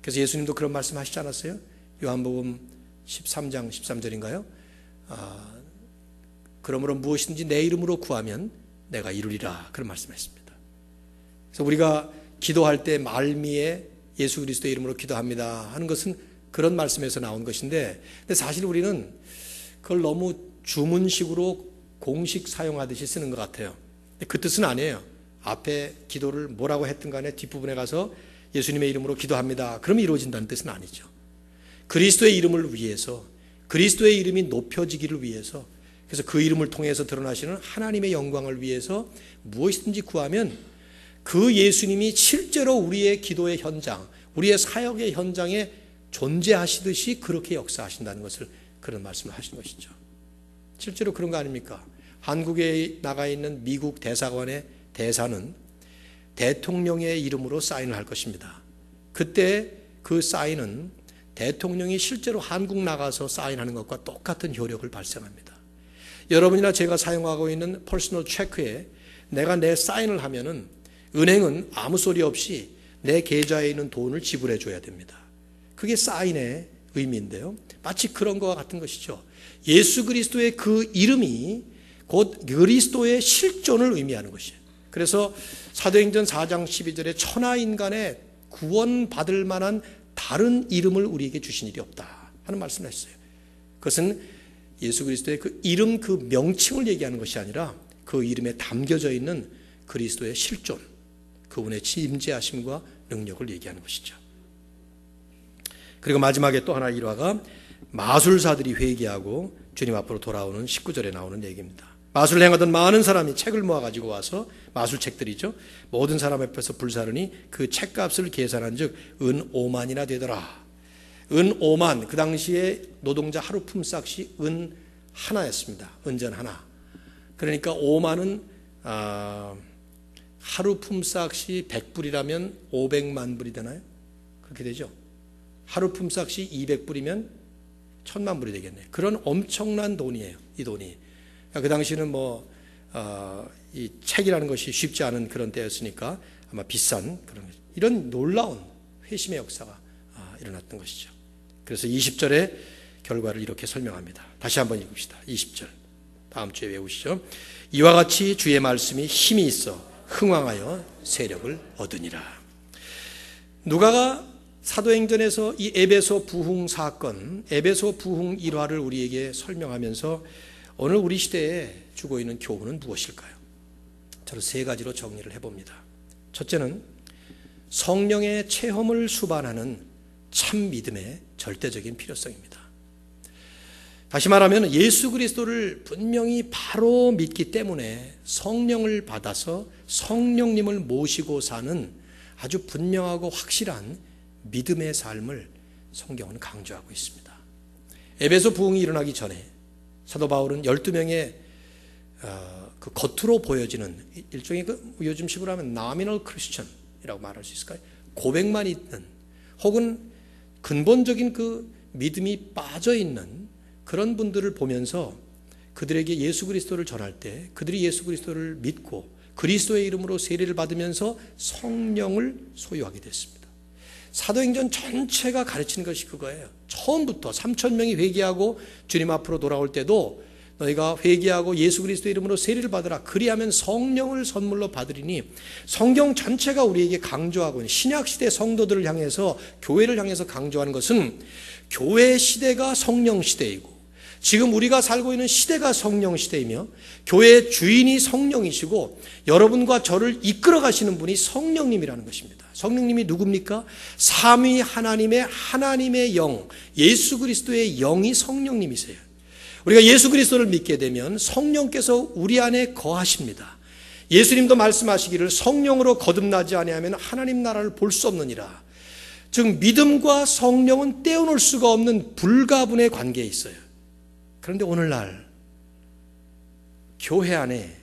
그래서 예수님도 그런 말씀 하시지 않았어요? 요한복음 13장 13절인가요? 그러므로 무엇이든지 내 이름으로 구하면 내가 이루리라, 그런 말씀했습니다. 그래서 우리가 기도할 때 말미에 예수 그리스도의 이름으로 기도합니다 하는 것은 그런 말씀에서 나온 것인데, 근데 사실 우리는 그걸 너무 주문식으로 공식 사용하듯이 쓰는 것 같아요. 근데 그 뜻은 아니에요. 앞에 기도를 뭐라고 했든 간에 뒷부분에 가서 예수님의 이름으로 기도합니다, 그러면 이루어진다는 뜻은 아니죠. 그리스도의 이름을 위해서, 그리스도의 이름이 높여지기를 위해서, 그래서 그 이름을 통해서 드러나시는 하나님의 영광을 위해서 무엇이든지 구하면 그 예수님이 실제로 우리의 기도의 현장, 우리의 사역의 현장에 존재하시듯이 그렇게 역사하신다는 것을, 그런 말씀을 하신 것이죠. 실제로 그런 거 아닙니까? 한국에 나가 있는 미국 대사관의 대사는 대통령의 이름으로 사인을 할 것입니다. 그때 그 사인은 대통령이 실제로 한국 나가서 사인하는 것과 똑같은 효력을 발생합니다. 여러분이나 제가 사용하고 있는 퍼스널 체크에 내가 내 사인을 하면은 은행은 아무 소리 없이 내 계좌에 있는 돈을 지불해 줘야 됩니다. 그게 사인의 의미인데요. 마치 그런 것과 같은 것이죠. 예수 그리스도의 그 이름이 곧 그리스도의 실존을 의미하는 것이에요. 그래서 사도행전 4장 12절에 천하인간의 구원받을 만한 다른 이름을 우리에게 주신 일이 없다 하는 말씀을 했어요. 그것은 예수 그리스도의 그 이름, 그 명칭을 얘기하는 것이 아니라 그 이름에 담겨져 있는 그리스도의 실존, 그분의 임재하심과 능력을 얘기하는 것이죠. 그리고 마지막에 또 하나 일화가 마술사들이 회개하고 주님 앞으로 돌아오는 19절에 나오는 얘기입니다. 마술을 행하던 많은 사람이 책을 모아가지고 와서, 마술책들이죠, 모든 사람 앞에서 불사르니 그 책값을 계산한 즉 은 5만이나 되더라. 은 5만, 그 당시에 노동자 하루 품삯이 은 하나였습니다. 은전 하나. 그러니까 5만은 하루 품삯이 100불이라면 500만 불이 되나요? 그렇게 되죠. 하루 품삯이 200불이면 1000만 불이 되겠네요. 그런 엄청난 돈이에요, 이 돈이. 그 당시는 이 책이라는 것이 쉽지 않은 그런 때였으니까 아마 비싼 그런, 이런 놀라운 회심의 역사가 일어났던 것이죠. 그래서 20절의 결과를 이렇게 설명합니다. 다시 한번 읽읍시다. 20절. 다음 주에 외우시죠. 이와 같이 주의 말씀이 힘이 있어 흥왕하여 세력을 얻으니라. 누가가 사도행전에서 이 에베소 부흥 사건, 에베소 부흥 일화를 우리에게 설명하면서 오늘 우리 시대에 주고 있는 교훈은 무엇일까요? 저는 세 가지로 정리를 해봅니다. 첫째는 성령의 체험을 수반하는 참 믿음의 절대적인 필요성입니다. 다시 말하면 예수 그리스도를 분명히 바로 믿기 때문에 성령을 받아서 성령님을 모시고 사는 아주 분명하고 확실한 믿음의 삶을 성경은 강조하고 있습니다. 에베소 부흥이 일어나기 전에 사도 바울은 12명의 그 겉으로 보여지는 일종의 요즘 식으로 하면 nominal Christian이라고 말할 수 있을까요? 고백만 있는, 혹은 근본적인 그 믿음이 빠져 있는 그런 분들을 보면서 그들에게 예수 그리스도를 전할 때 그들이 예수 그리스도를 믿고 그리스도의 이름으로 세례를 받으면서 성령을 소유하게 됐습니다. 사도행전 전체가 가르치는 것이 그거예요. 처음부터 3,000명이 회개하고 주님 앞으로 돌아올 때도 너희가 회개하고 예수 그리스도의 이름으로 세례를 받으라. 그리하면 성령을 선물로 받으리니, 성경 전체가 우리에게 강조하고 있는, 신약시대 성도들을 향해서, 교회를 향해서 강조하는 것은 교회 시대가 성령 시대이고 지금 우리가 살고 있는 시대가 성령 시대이며 교회의 주인이 성령이시고 여러분과 저를 이끌어 가시는 분이 성령님이라는 것입니다. 성령님이 누굽니까? 삼위 하나님의 영, 예수 그리스도의 영이 성령님이세요. 우리가 예수 그리스도를 믿게 되면 성령께서 우리 안에 거하십니다. 예수님도 말씀하시기를 성령으로 거듭나지 아니하면 하나님 나라를 볼 수 없느니라. 즉 믿음과 성령은 떼어놓을 수가 없는 불가분의 관계에 있어요. 그런데 오늘날 교회 안에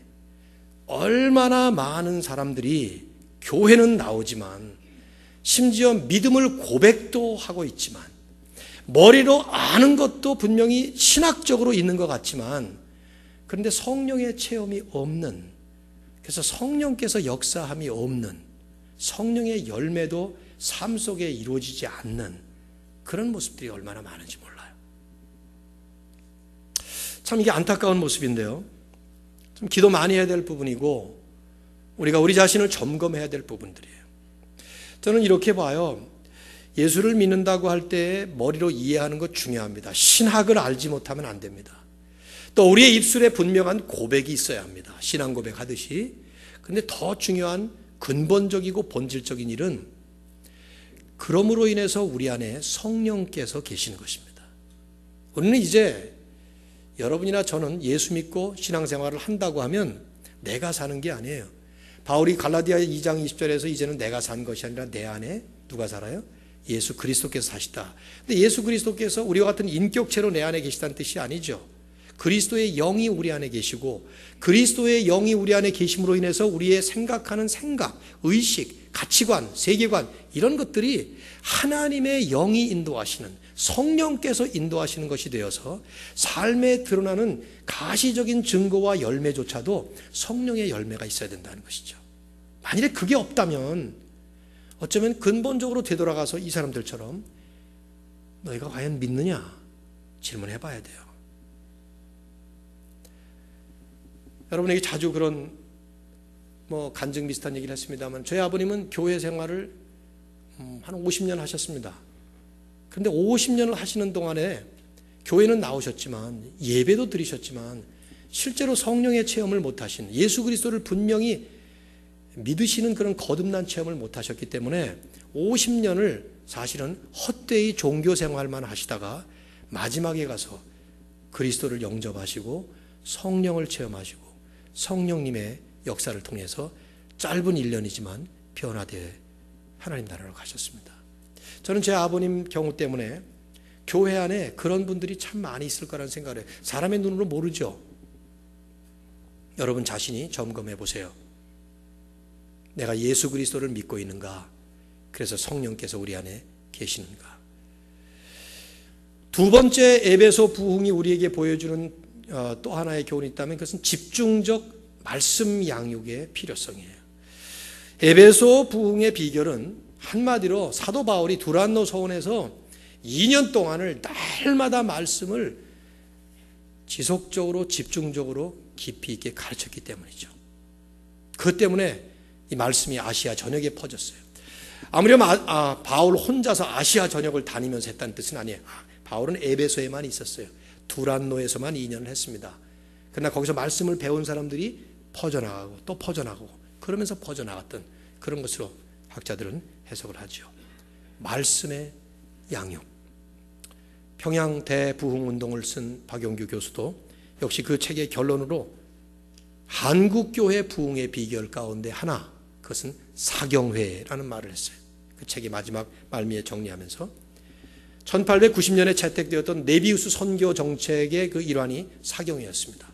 얼마나 많은 사람들이 교회는 나오지만 심지어 믿음을 고백도 하고 있지만 머리로 아는 것도 분명히 신학적으로 있는 것 같지만 그런데 성령의 체험이 없는, 그래서 성령께서 역사함이 없는, 성령의 열매도 삶 속에 이루어지지 않는 그런 모습들이 얼마나 많은지 몰라요. 참 이게 안타까운 모습인데요. 좀 기도 많이 해야 될 부분이고 우리가 우리 자신을 점검해야 될 부분들이에요. 저는 이렇게 봐요. 예수를 믿는다고 할 때 머리로 이해하는 것 중요합니다. 신학을 알지 못하면 안 됩니다. 또 우리의 입술에 분명한 고백이 있어야 합니다. 신앙 고백하듯이. 그런데 더 중요한 근본적이고 본질적인 일은 그럼으로 인해서 우리 안에 성령께서 계시는 것입니다. 우리는 이제 여러분이나 저는 예수 믿고 신앙생활을 한다고 하면 내가 사는 게 아니에요. 바울이 갈라디아 2장 20절에서 이제는 내가 산 것이 아니라 내 안에 누가 살아요? 예수 그리스도께서 사시다. 근데 예수 그리스도께서 우리와 같은 인격체로 내 안에 계시다는 뜻이 아니죠. 그리스도의 영이 우리 안에 계시고 그리스도의 영이 우리 안에 계심으로 인해서 우리의 생각하는 생각, 의식, 가치관, 세계관 이런 것들이 하나님의 영이 인도하시는 성령께서 인도하시는 것이 되어서 삶에 드러나는 가시적인 증거와 열매조차도 성령의 열매가 있어야 된다는 것이죠. 만일에 그게 없다면 어쩌면 근본적으로 되돌아가서 이 사람들처럼 너희가 과연 믿느냐 질문해 봐야 돼요. 여러분에게 자주 그런 간증 비슷한 얘기를 했습니다만 저희 아버님은 교회 생활을 한 50년 하셨습니다. 그런데 50년을 하시는 동안에 교회는 나오셨지만 예배도 드리셨지만 실제로 성령의 체험을 못하신 예수 그리스도를 분명히 믿으시는 그런 거듭난 체험을 못하셨기 때문에 50년을 사실은 헛되이 종교 생활만 하시다가 마지막에 가서 그리스도를 영접하시고 성령을 체험하시고 성령님의 역사를 통해서 짧은 1년이지만 변화되어 하나님 나라로 가셨습니다. 저는 제 아버님 경우 때문에 교회 안에 그런 분들이 참 많이 있을 거라는 생각을 해요. 사람의 눈으로 모르죠. 여러분 자신이 점검해 보세요. 내가 예수 그리스도를 믿고 있는가? 그래서 성령께서 우리 안에 계시는가? 두 번째 에베소 부흥이 우리에게 보여주는 또 하나의 교훈이 있다면 그것은 집중적 말씀 양육의 필요성이에요. 에베소 부흥의 비결은 한마디로 사도 바울이 두란노 서원에서 2년 동안을 날마다 말씀을 지속적으로 집중적으로 깊이 있게 가르쳤기 때문이죠. 그것 때문에 이 말씀이 아시아 전역에 퍼졌어요. 아무렴 바울 혼자서 아시아 전역을 다니면서 했다는 뜻은 아니에요. 바울은 에베소에만 있었어요. 두란노에서만 2년을 했습니다. 그러나 거기서 말씀을 배운 사람들이 퍼져나가고 또 퍼져나가고 그러면서 퍼져나갔던 그런 것으로 학자들은 해석을 하죠. 말씀의 양육. 평양 대부흥운동을 쓴 박용규 교수도 역시 그 책의 결론으로 한국교회 부흥의 비결 가운데 하나, 그것은 사경회라는 말을 했어요. 그 책의 마지막 말미에 정리하면서 1890년에 채택되었던 네비우스 선교 정책의 그 일환이 사경회였습니다.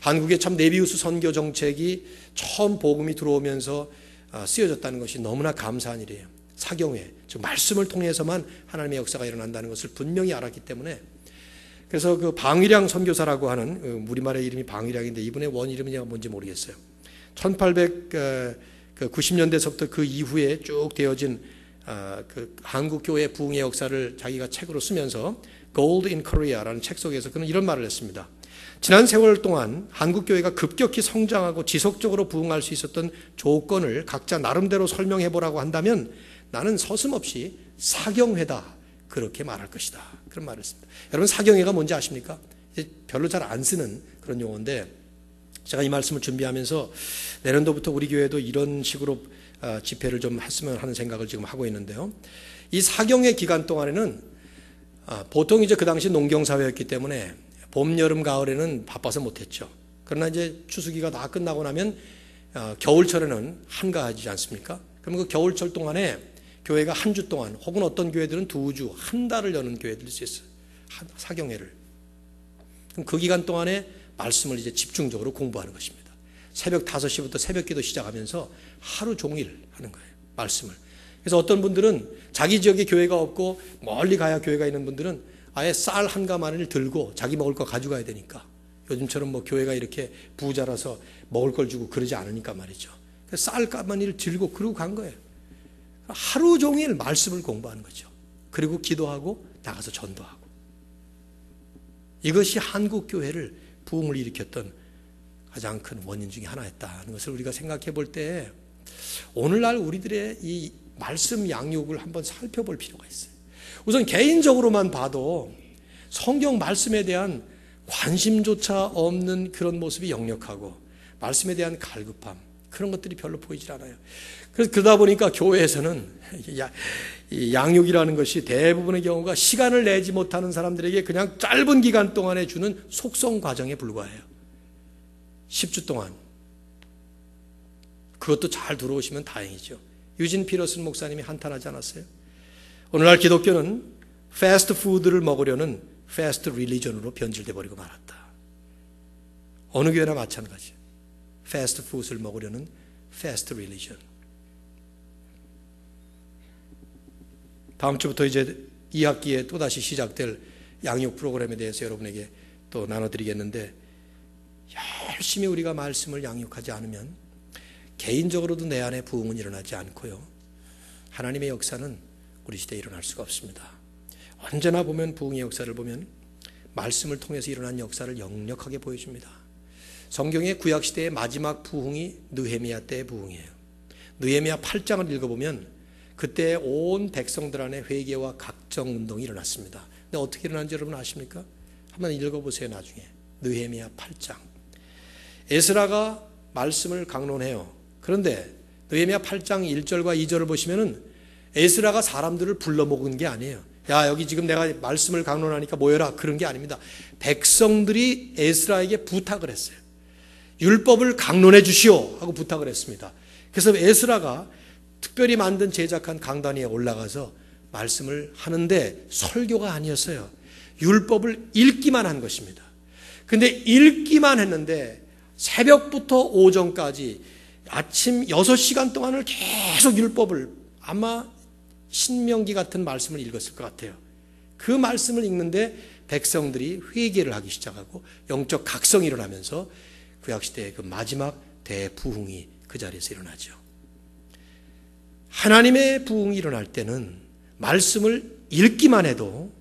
한국의 참 네비우스 선교 정책이 처음 복음이 들어오면서 쓰여졌다는 것이 너무나 감사한 일이에요. 사경회, 즉 말씀을 통해서만 하나님의 역사가 일어난다는 것을 분명히 알았기 때문에 그래서 그 방위량 선교사라고 하는 우리말의 이름이 방위량인데 이분의 원 이름이 뭔지 모르겠어요. 1890년대서부터 그 이후에 쭉 되어진 그 한국 교회 부흥의 역사를 자기가 책으로 쓰면서 Gold in Korea라는 책 속에서 그는 이런 말을 했습니다. 지난 세월 동안 한국 교회가 급격히 성장하고 지속적으로 부흥할 수 있었던 조건을 각자 나름대로 설명해 보라고 한다면 나는 서슴없이 사경회다 그렇게 말할 것이다. 그런 말을 했습니다. 여러분 사경회가 뭔지 아십니까? 별로 잘 안 쓰는 그런 용어인데 제가 이 말씀을 준비하면서 내년도부터 우리 교회도 이런 식으로 집회를 좀 했으면 하는 생각을 지금 하고 있는데요. 이 사경회 기간 동안에는 보통 이제 그 당시 농경사회였기 때문에 봄, 여름, 가을에는 바빠서 못했죠. 그러나 이제 추수기가 다 끝나고 나면 겨울철에는 한가하지 않습니까? 그러면 그 겨울철 동안에 교회가 한 주 동안 혹은 어떤 교회들은 2주, 한 달을 여는 교회들이 있어요. 사경회를. 그럼 그 기간 동안에 말씀을 이제 집중적으로 공부하는 것입니다. 새벽 5시부터 새벽기도 시작하면서 하루 종일 하는 거예요. 말씀을. 그래서 어떤 분들은 자기 지역에 교회가 없고 멀리 가야 교회가 있는 분들은 아예 쌀 한 가마니를 들고 자기 먹을 거 가져가야 되니까 요즘처럼 뭐 교회가 이렇게 부자라서 먹을 걸 주고 그러지 않으니까 말이죠. 쌀 가마니를 들고 그러고 간 거예요. 하루 종일 말씀을 공부하는 거죠. 그리고 기도하고 나가서 전도하고. 이것이 한국 교회를 부흥을 일으켰던 가장 큰 원인 중에 하나였다는 것을 우리가 생각해 볼 때 오늘날 우리들의 이 말씀 양육을 한번 살펴볼 필요가 있어요. 우선 개인적으로만 봐도 성경 말씀에 대한 관심조차 없는 그런 모습이 역력하고 말씀에 대한 갈급함 그런 것들이 별로 보이질 않아요. 그래서 그러다 보니까 교회에서는 양육이라는 것이 대부분의 경우가 시간을 내지 못하는 사람들에게 그냥 짧은 기간 동안에 주는 속성 과정에 불과해요. 10주 동안. 그것도 잘 들어오시면 다행이죠. 유진 피러슨 목사님이 한탄하지 않았어요? 오늘날 기독교는 패스트푸드를 먹으려는 패스트 릴리전으로 변질돼 버리고 말았다. 어느 교회나 마찬가지예요. 패스트푸드를 먹으려는 패스트 릴리전. 다음 주부터 이제 2학기에 또다시 시작될 양육 프로그램에 대해서 여러분에게 또 나눠드리겠는데, 열심히 우리가 말씀을 양육하지 않으면 개인적으로도 내 안에 부흥은 일어나지 않고요, 하나님의 역사는 우리 시대에 일어날 수가 없습니다. 언제나 보면 부흥의 역사를 보면 말씀을 통해서 일어난 역사를 역력하게 보여줍니다. 성경의 구약시대의 마지막 부흥이 느헤미야 때의 부흥이에요. 느헤미야 8장을 읽어보면 그때 온 백성들 안에 회개와 각정운동이 일어났습니다. 근데 어떻게 일어난지 여러분 아십니까? 한번 읽어보세요. 나중에 느헤미야 8장. 에스라가 말씀을 강론해요. 그런데 느헤미야 8장 1절과 2절을 보시면은 에스라가 사람들을 불러 모은 게 아니에요. 야, 여기 지금 내가 말씀을 강론하니까 모여라, 그런 게 아닙니다. 백성들이 에스라에게 부탁을 했어요. 율법을 강론해 주시오 하고 부탁을 했습니다. 그래서 에스라가 특별히 만든 제작한 강단 위에 올라가서 말씀을 하는데 설교가 아니었어요. 율법을 읽기만 한 것입니다. 근데 읽기만 했는데 새벽부터 오전까지 아침 6시간 동안을 계속 율법을, 아마 신명기 같은 말씀을 읽었을 것 같아요. 그 말씀을 읽는데 백성들이 회개를 하기 시작하고 영적 각성이 일어나면서 구약시대의 그 마지막 대부흥이 그 자리에서 일어나죠. 하나님의 부흥이 일어날 때는 말씀을 읽기만 해도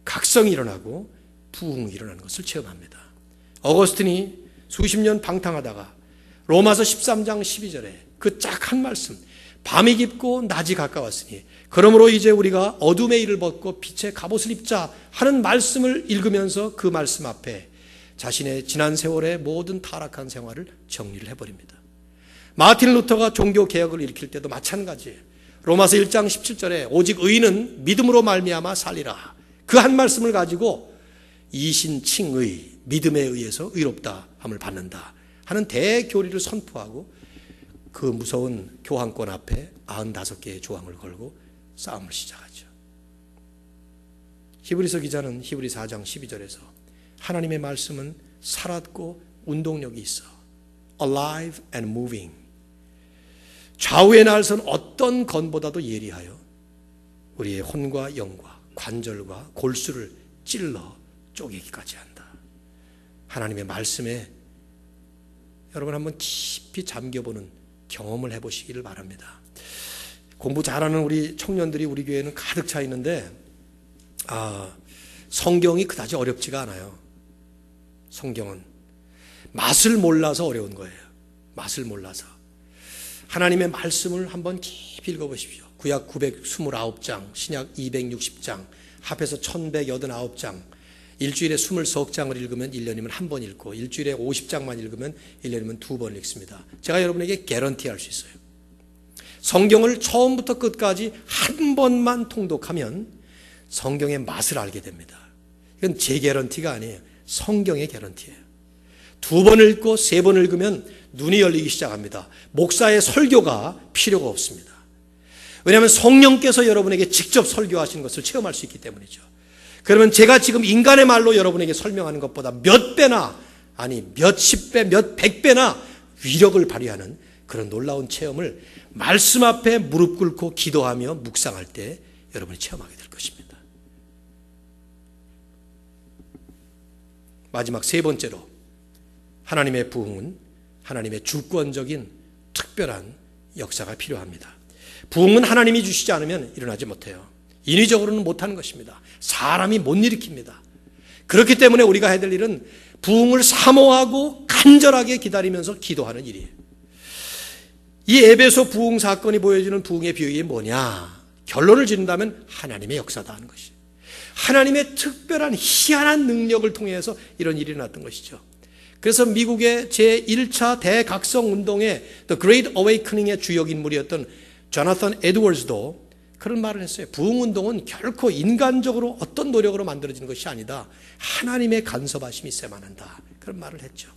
각성이 일어나고 부흥이 일어나는 것을 체험합니다. 어거스틴이 수십 년 방탕하다가 로마서 13장 12절에 그 짝 한 말씀, 밤이 깊고 낮이 가까웠으니 그러므로 이제 우리가 어둠의 일을 벗고 빛의 갑옷을 입자 하는 말씀을 읽으면서 그 말씀 앞에 자신의 지난 세월의 모든 타락한 생활을 정리를 해버립니다. 마틴 루터가 종교 개혁을 일으킬 때도 마찬가지예요. 로마서 1장 17절에 오직 의인은 믿음으로 말미암아 살리라, 그 한 말씀을 가지고 이신칭의, 믿음에 의해서 의롭다 함을 받는다 하는 대교리를 선포하고 그 무서운 교황권 앞에 95개의 조항을 걸고 싸움을 시작하죠. 히브리서 기자는 히브리 4장 12절에서 하나님의 말씀은 살았고 운동력이 있어, alive and moving, 좌우의 날선 어떤 건보다도 예리하여 우리의 혼과 영과 관절과 골수를 찔러 쪼개기까지 한다. 하나님의 말씀에 여러분 한번 깊이 잠겨보는 경험을 해보시기를 바랍니다. 공부 잘하는 우리 청년들이 우리 교회에는 가득 차 있는데 성경이 그다지 어렵지가 않아요. 성경은 맛을 몰라서 어려운 거예요. 맛을 몰라서. 하나님의 말씀을 한번 깊이 읽어보십시오. 구약 929장, 신약 260장, 합해서 1189장, 일주일에 20석 읽으면 1년이면 한 번 읽고, 일주일에 50장만 읽으면 1년이면 2번 읽습니다. 제가 여러분에게 개런티 할 수 있어요. 성경을 처음부터 끝까지 한 번만 통독하면 성경의 맛을 알게 됩니다. 이건 제 개런티가 아니에요. 성경의 개런티예요. 2번 읽고 3번 읽으면 눈이 열리기 시작합니다. 목사의 설교가 필요가 없습니다. 왜냐하면 성령께서 여러분에게 직접 설교하시는 것을 체험할 수 있기 때문이죠. 그러면 제가 지금 인간의 말로 여러분에게 설명하는 것보다 몇 배나, 아니 몇십 배, 몇 백 배나 위력을 발휘하는 그런 놀라운 체험을 말씀 앞에 무릎 꿇고 기도하며 묵상할 때 여러분이 체험하게 될 것입니다. 마지막 3번째로 하나님의 부흥은 하나님의 주권적인 특별한 역사가 필요합니다. 부흥은 하나님이 주시지 않으면 일어나지 못해요. 인위적으로는 못하는 것입니다. 사람이 못 일으킵니다. 그렇기 때문에 우리가 해야 될 일은 부흥을 사모하고 간절하게 기다리면서 기도하는 일이에요. 이 에베소 부흥 사건이 보여주는 부흥의 비유가 뭐냐? 결론을 짓는다면 하나님의 역사다 하는 것이에요. 하나님의 특별한 희한한 능력을 통해서 이런 일이 일어났던 것이죠. 그래서 미국의 제1차 대각성 운동의 The Great Awakening의 주역 인물이었던 조나선 에드워즈도 그런 말을 했어요. 부흥운동은 결코 인간적으로 어떤 노력으로 만들어지는 것이 아니다. 하나님의 간섭하심이 있어야만 한다. 그런 말을 했죠.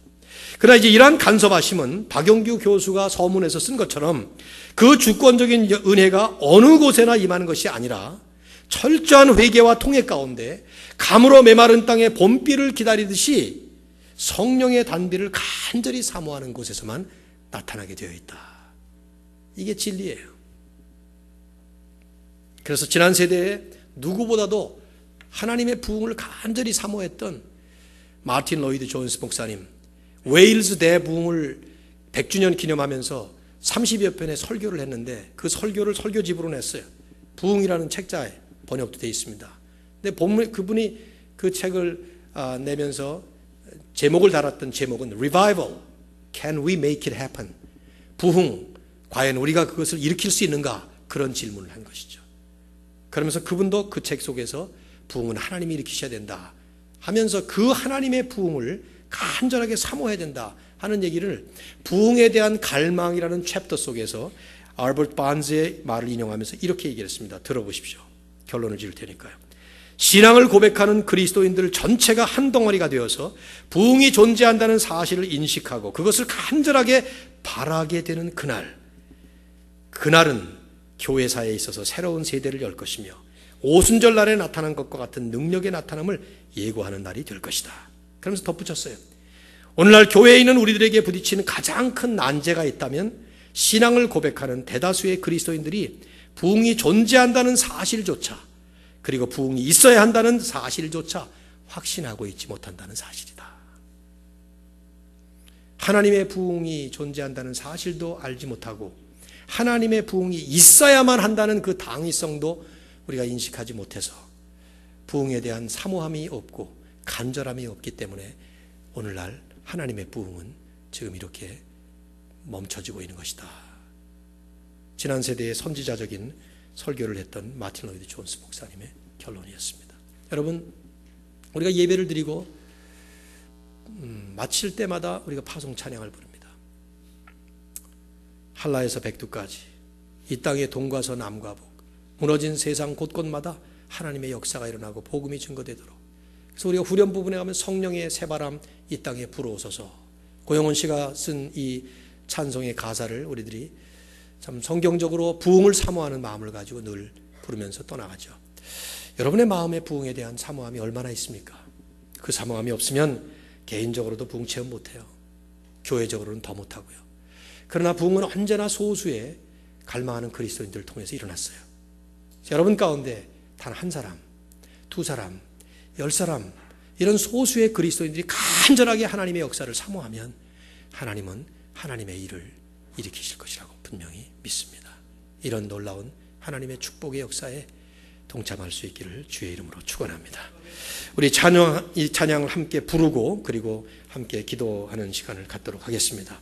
그러나 이제 이러한 간섭하심은 박용규 교수가 서문에서 쓴 것처럼 그 주권적인 은혜가 어느 곳에나 임하는 것이 아니라 철저한 회개와 통해 가운데 감으로 메마른 땅에 봄비를 기다리듯이 성령의 단비를 간절히 사모하는 곳에서만 나타나게 되어 있다. 이게 진리예요. 그래서 지난 세대에 누구보다도 하나님의 부흥을 간절히 사모했던 마틴 로이드 존스 목사님, 웨일즈 대부흥을 100주년 기념하면서 30여 편의 설교를 했는데 그 설교를 설교집으로 냈어요. 부흥이라는 책자에 번역도 되어 있습니다. 근데 그분이 그 책을 내면서 제목을 달았던 제목은 Revival, Can we make it happen? 부흥, 과연 우리가 그것을 일으킬 수 있는가? 그런 질문을 한 것이죠. 그러면서 그분도 그 책 속에서 부흥은 하나님이 일으키셔야 된다 하면서 그 하나님의 부흥을 간절하게 사모해야 된다 하는 얘기를 부흥에 대한 갈망이라는 챕터 속에서 알버트 반즈의 말을 인용하면서 이렇게 얘기를 했습니다. 들어보십시오. 결론을 지을 테니까요. 신앙을 고백하는 그리스도인들 전체가 한 덩어리가 되어서 부흥이 존재한다는 사실을 인식하고 그것을 간절하게 바라게 되는 그날은 교회사에 있어서 새로운 세대를 열 것이며 오순절 날에 나타난 것과 같은 능력의 나타남을 예고하는 날이 될 것이다. 그러면서 덧붙였어요. 오늘날 교회에 있는 우리들에게 부딪히는 가장 큰 난제가 있다면 신앙을 고백하는 대다수의 그리스도인들이 부흥이 존재한다는 사실조차, 그리고 부흥이 있어야 한다는 사실조차 확신하고 있지 못한다는 사실이다. 하나님의 부흥이 존재한다는 사실도 알지 못하고 하나님의 부흥이 있어야만 한다는 그 당위성도 우리가 인식하지 못해서 부흥에 대한 사모함이 없고 간절함이 없기 때문에 오늘날 하나님의 부흥은 지금 이렇게 멈춰지고 있는 것이다. 지난 세대의 선지자적인 설교를 했던 마틴 로이드 존스 목사님의 결론이었습니다. 여러분, 우리가 예배를 드리고 마칠 때마다 우리가 파송 찬양을 부릅니다. 한라에서 백두까지 이 땅의 동과 남과 북 무너진 세상 곳곳마다 하나님의 역사가 일어나고 복음이 증거되도록, 그래서 우리가 후렴 부분에 가면 성령의 새바람 이 땅에 불어오소서, 고영원 씨가 쓴 이 찬송의 가사를 우리들이 참 성경적으로 부흥을 사모하는 마음을 가지고 늘 부르면서 떠나가죠. 여러분의 마음의 부흥에 대한 사모함이 얼마나 있습니까? 그 사모함이 없으면 개인적으로도 부흥 체험 못해요. 교회적으로는 더 못하고요. 그러나 부흥은 언제나 소수의 갈망하는 그리스도인들을 통해서 일어났어요. 여러분 가운데 단 한 사람, 두 사람, 10사람 이런 소수의 그리스도인들이 간절하게 하나님의 역사를 사모하면 하나님은 하나님의 일을 일으키실 것이라고 분명히 믿습니다. 이런 놀라운 하나님의 축복의 역사에 동참할 수 있기를 주의 이름으로 축원합니다. 우리 이 찬양을 함께 부르고 그리고 함께 기도하는 시간을 갖도록 하겠습니다.